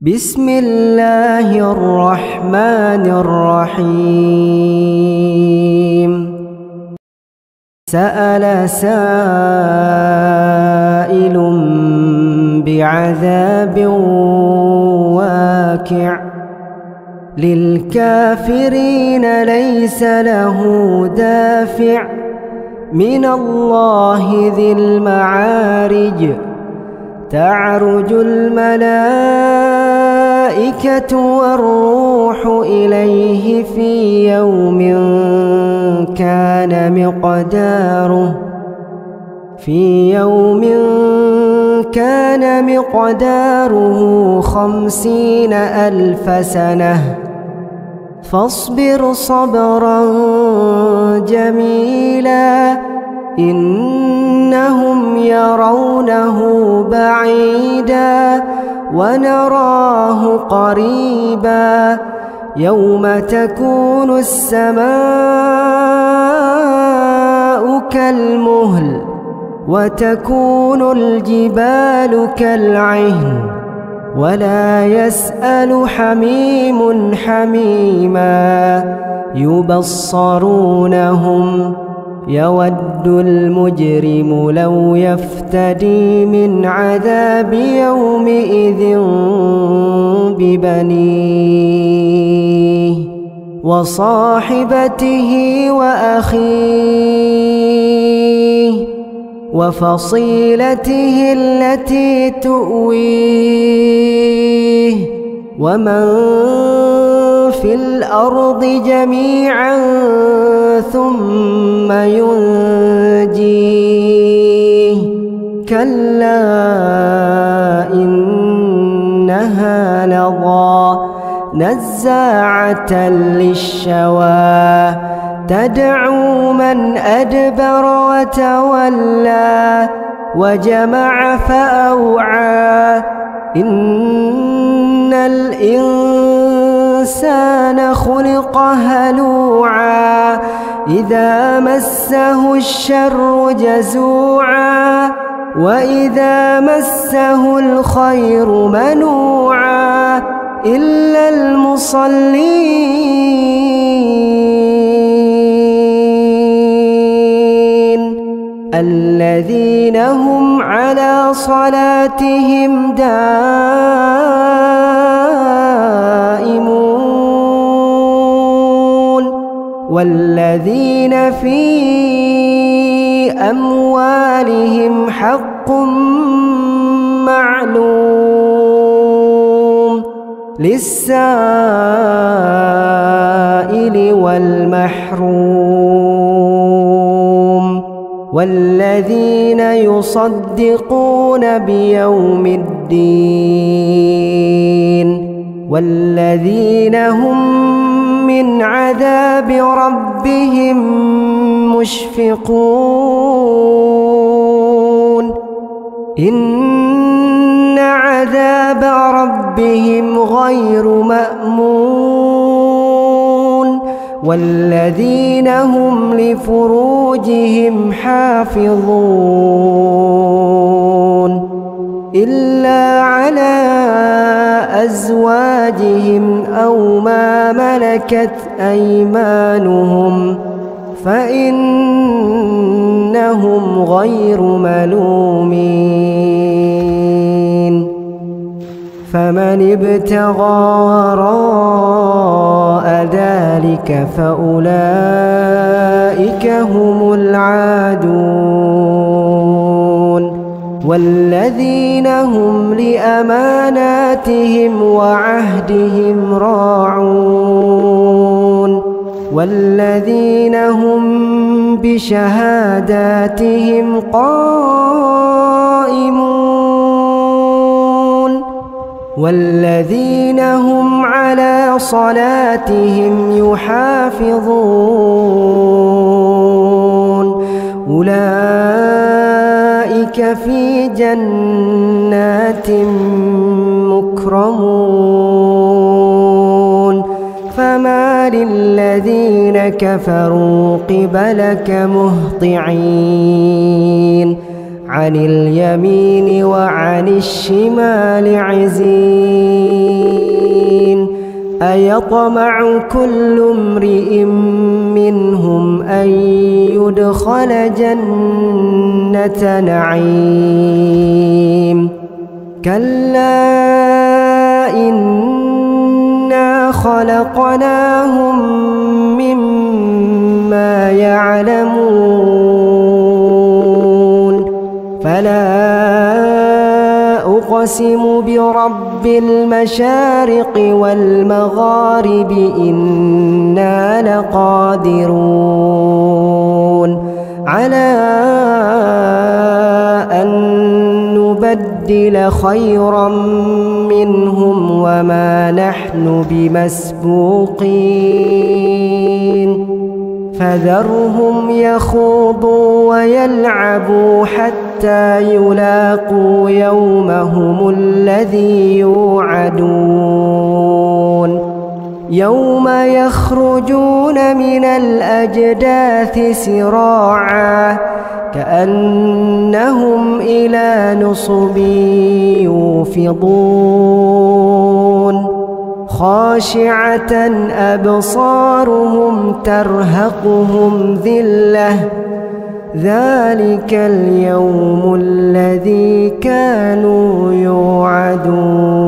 بسم الله الرحمن الرحيم. سأل سائل بعذاب واقع للكافرين ليس له دافع من الله ذي المعارج. تعرج الملائكة والروح إليه في يوم كان مقداره 50,000 سنة. فاصبر صبرا جميلا إنهم يرونه بعيدا ونراه قريبا. يوم تكون السماء كالمهل وتكون الجبال كالعهن ولا يسأل حميم حميما. يبصرونهم يود المجرم لو يفتدي من عذاب يومئذ ببنيه وصاحبته وأخيه وفصيلته التي تؤويه ومن في الأرض جميعا ثم ينجيه. كلا إنها لظى نزاعة للشوى تدعو من أدبر وتولى وجمع فأوعى. إن الإنسان خلق هلوعا إذا مسه الشر جزوعا وإذا مسه الخير منوعا إلا المصلين الذين هم على صلاتهم دائمون والذين في أموالهم حق معلوم للسائل والمحروم. والذين يصدقون بيوم الدين والذين هم من عذاب ربهم مشفقون. إن عذاب ربهم غير مأمون. والذين هم لفروجهم حافظون إلا على أزواجهم أو ما ملكت أيمانهم فإنهم غير ملومين. فمن ابتغى وراء ذلك فأولئك هم العادون. والذين هم لأماناتهم وعهدهم راعون والذين هم بشهاداتهم قائمون والذين هم على صلاتهم يحافظون. أولئك في جنات مكرمون. فما للذين كفروا قبلك مهطعين عن اليمين وعن الشمال عزين. أيطمع كل امرئ منهم أن يدخل جنة نعيم كلا إنا خلقناهم مما يعلمون فلا أقسم برب المشارق والمغارب إنا لقادرون على أن نبدل خيرا منهم وما نحن بمسبوقين فذرهم يخوضوا ويلعبوا حتى يلاقوا يومهم الذي يوعدون يوم يخرجون من الأجداث سراعا كأنهم إلى نصب يوفضون خاشعة أبصارهم ترهقهم ذلة ذلك اليوم الذي كانوا يوعدون.